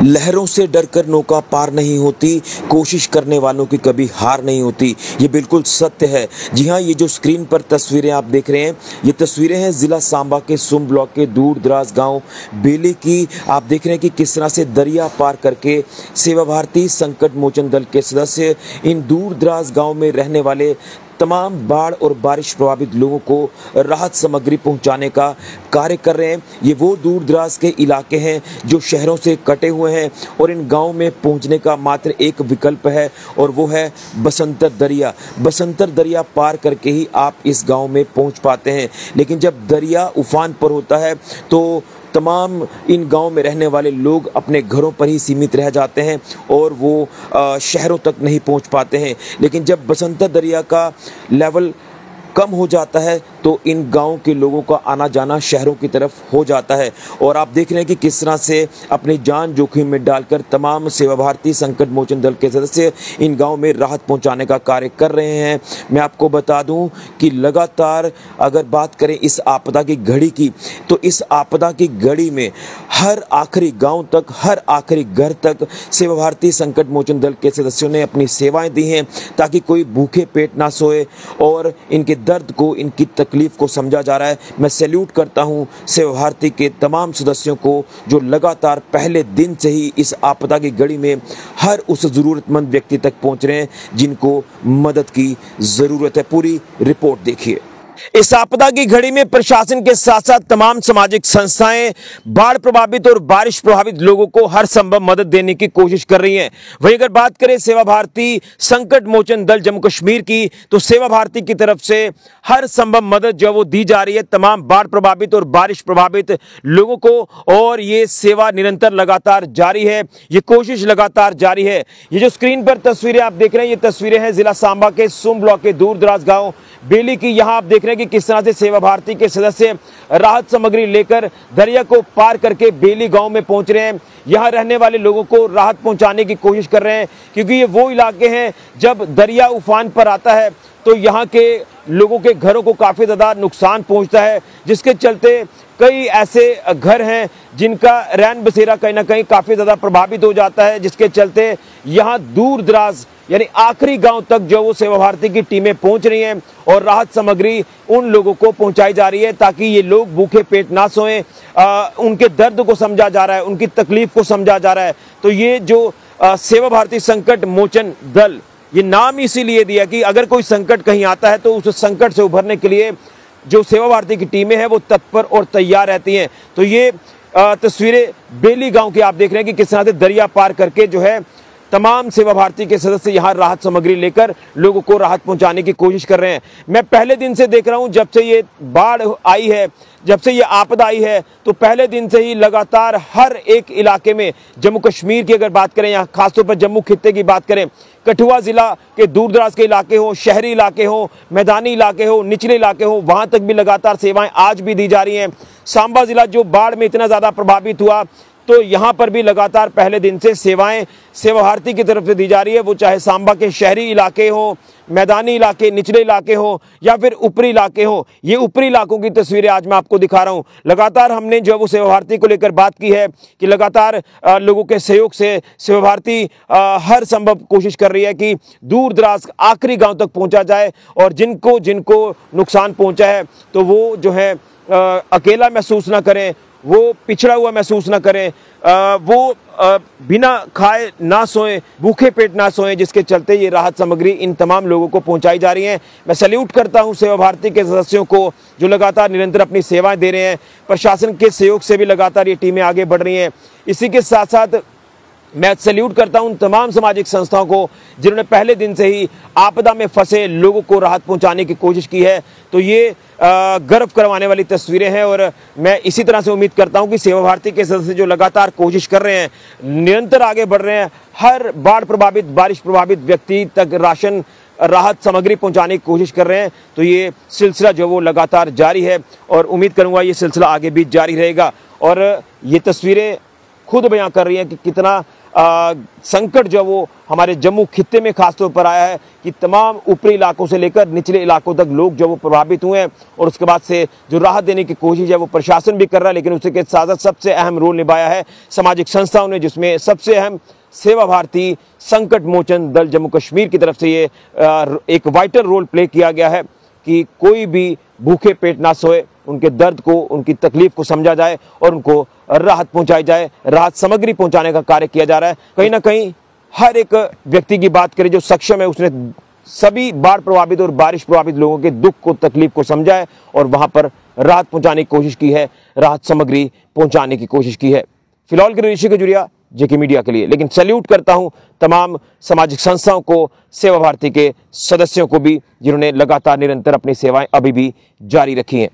लहरों से डरकर नौका पार नहीं होती, कोशिश करने वालों की कभी हार नहीं होती। ये बिल्कुल सत्य है। जी हाँ, ये जो स्क्रीन पर तस्वीरें आप देख रहे हैं, ये तस्वीरें हैं जिला सांबा के सुम ब्लॉक के दूर दराज गांव बेली की। आप देख रहे हैं कि किस तरह से दरिया पार करके सेवा भारती संकट मोचन दल के सदस्य इन दूर दराज गांव में रहने वाले तमाम बाढ़ और बारिश प्रभावित लोगों को राहत सामग्री पहुंचाने का कार्य कर रहे हैं। ये वो दूर दराज के इलाके हैं जो शहरों से कटे हुए हैं और इन गांव में पहुंचने का मात्र एक विकल्प है और वो है बसंतर दरिया। बसंतर दरिया पार करके ही आप इस गांव में पहुंच पाते हैं। लेकिन जब दरिया उफान पर होता है तो तमाम इन गांव में रहने वाले लोग अपने घरों पर ही सीमित रह जाते हैं और वो शहरों तक नहीं पहुंच पाते हैं। लेकिन जब बसंतर दरिया का लेवल कम हो जाता है तो इन गांव के लोगों का आना जाना शहरों की तरफ हो जाता है। और आप देख रहे हैं कि किस तरह से अपनी जान जोखिम में डालकर तमाम सेवा भारती संकट मोचन दल के सदस्य इन गांव में राहत पहुंचाने का कार्य कर रहे हैं। मैं आपको बता दूं कि लगातार अगर बात करें इस आपदा की घड़ी की, तो इस आपदा की घड़ी में हर आखिरी गाँव तक, हर आखिरी घर तक सेवा भारती संकट मोचन दल के सदस्यों ने अपनी सेवाएं दी हैं ताकि कोई भूखे पेट ना सोए और इनके दर्द को, इनकी तकलीफ को समझा जा रहा है। मैं सैल्यूट करता हूं सेवा भारती के तमाम सदस्यों को जो लगातार पहले दिन से ही इस आपदा की घड़ी में हर उस जरूरतमंद व्यक्ति तक पहुंच रहे हैं जिनको मदद की जरूरत है। पूरी रिपोर्ट देखिए। इस आपदा की घड़ी में प्रशासन के साथ साथ तमाम सामाजिक संस्थाएं बाढ़ प्रभावित और बारिश प्रभावित लोगों को हर संभव मदद देने की कोशिश कर रही हैं। वहीं अगर बात करें सेवा भारती संकट मोचन दल जम्मू कश्मीर की, तो सेवा भारती की तरफ से हर संभव मदद जो वो दी जा रही है तमाम बाढ़ प्रभावित और बारिश प्रभावित लोगों को। और ये सेवा निरंतर लगातार जारी है, ये कोशिश लगातार जारी है। ये जो स्क्रीन पर तस्वीरें आप देख रहे हैं, ये तस्वीरें हैं जिला सांबा के सुम ब्लॉक के दूर दराज गाँव बेली की। यहाँ आप देख रहे हैं कि किस तरह से सेवा भारती के सदस्य राहत सामग्री लेकर दरिया को पार करके बेली गांव में पहुंच रहे हैं। यहाँ रहने वाले लोगों को राहत पहुंचाने की कोशिश कर रहे हैं क्योंकि ये वो इलाके हैं जब दरिया उफान पर आता है तो यहाँ के लोगों के घरों को काफी ज्यादा नुकसान पहुंचता है, जिसके चलते कई ऐसे घर हैं जिनका रैन बसेरा कहीं ना कहीं काफी ज्यादा प्रभावित हो जाता है, जिसके चलते यहाँ दूर दराज यानी आखिरी गांव तक जो वो सेवा भारती की टीमें पहुंच रही हैं और राहत सामग्री उन लोगों को पहुंचाई जा रही है ताकि ये लोग भूखे पेट ना सोएं। उनके दर्द को समझा जा रहा है, उनकी तकलीफ को समझा जा रहा है। तो ये जो सेवा भारती संकट मोचन दल, ये नाम इसीलिए दिया कि अगर कोई संकट कहीं आता है तो उस संकट से उभरने के लिए जो सेवा भारती की टीमें हैं वो तत्पर और तैयार रहती हैं। तो ये तस्वीरें बेली गांव की आप देख रहे हैं कि किस तरह से दरिया पार करके जो है तमाम सेवा भारती के सदस्य यहाँ राहत सामग्री लेकर लोगों को राहत पहुंचाने की कोशिश कर रहे हैं। मैं पहले दिन से देख रहा हूं, जब से ये बाढ़ आई है, जब से ये आपदा आई है, तो पहले दिन से ही लगातार हर एक इलाके में, जम्मू कश्मीर की अगर बात करें, यहाँ खासतौर पर जम्मू खित्ते की बात करें, कठुआ जिला के दूर दराज के इलाके हो, शहरी इलाके हो, मैदानी इलाके हो, निचले इलाके हो, वहां तक भी लगातार सेवाएं आज भी दी जा रही हैं। सांबा जिला जो बाढ़ में इतना ज्यादा प्रभावित हुआ, तो यहाँ पर भी लगातार पहले दिन से सेवाएं सेवा भारती की तरफ से दी जा रही है। वो चाहे सांबा के शहरी इलाके हो, मैदानी इलाके, निचले इलाके हो या फिर ऊपरी इलाके हो। ये ऊपरी इलाकों की तस्वीरें आज मैं आपको दिखा रहा हूँ। लगातार हमने जो है वो सेवा भारती को लेकर बात की है कि लगातार लोगों के सहयोग से सेवा भारती हर संभव कोशिश कर रही है कि दूर दराज आखिरी गाँव तक पहुँचा जाए और जिनको जिनको नुकसान पहुँचा है तो वो जो है अकेला महसूस ना करें, वो पिछड़ा हुआ महसूस ना करें, वो बिना खाए ना सोएं, भूखे पेट ना सोएं, जिसके चलते ये राहत सामग्री इन तमाम लोगों को पहुंचाई जा रही है। मैं सैल्यूट करता हूं सेवा भारती के सदस्यों को जो लगातार निरंतर अपनी सेवाएं दे रहे हैं। प्रशासन के सहयोग से भी लगातार ये टीमें आगे बढ़ रही हैं। इसी के साथ साथ मैं सैल्यूट करता हूं तमाम सामाजिक संस्थाओं को जिन्होंने पहले दिन से ही आपदा में फंसे लोगों को राहत पहुंचाने की कोशिश की है। तो ये गर्व करवाने वाली तस्वीरें हैं और मैं इसी तरह से उम्मीद करता हूं कि सेवा भारती के सदस्य जो लगातार कोशिश कर रहे हैं, निरंतर आगे बढ़ रहे हैं, हर बाढ़ प्रभावित, बारिश प्रभावित व्यक्ति तक राशन राहत सामग्री पहुंचाने की कोशिश कर रहे हैं। तो ये सिलसिला जो वो लगातार जारी है और उम्मीद करूंगा ये सिलसिला आगे भी जारी रहेगा। और ये तस्वीरें खुद बयां कर रही हैं कि कितना संकट जो वो हमारे जम्मू खित्ते में खासतौर पर आया है कि तमाम ऊपरी इलाकों से लेकर निचले इलाकों तक लोग जो वो प्रभावित हुए हैं और उसके बाद से जो राहत देने की कोशिश है वो प्रशासन भी कर रहा है, लेकिन उसके साथ साथ सबसे अहम रोल निभाया है सामाजिक संस्थाओं ने, जिसमें सबसे अहम सेवा भारती संकट मोचन दल जम्मू कश्मीर की तरफ से ये एक वाइटल रोल प्ले किया गया है कि कोई भी भूखे पेट ना सोए, उनके दर्द को, उनकी तकलीफ को समझा जाए और उनको राहत पहुंचाई जाए, राहत सामग्री पहुंचाने का कार्य किया जा रहा है। कहीं ना कहीं हर एक व्यक्ति की बात करें जो सक्षम है, उसने सभी बाढ़ प्रभावित और बारिश प्रभावित लोगों के दुख को, तकलीफ को समझा है और वहां पर राहत पहुंचाने की कोशिश की है, राहत सामग्री पहुंचाने की कोशिश की है। फिलहाल के ऋषि जुड़िया जेके मीडिया के लिए, लेकिन सैल्यूट करता हूं तमाम सामाजिक संस्थाओं को, सेवा भारती के सदस्यों को भी, जिन्होंने लगातार निरंतर अपनी सेवाएं अभी भी जारी रखी हैं।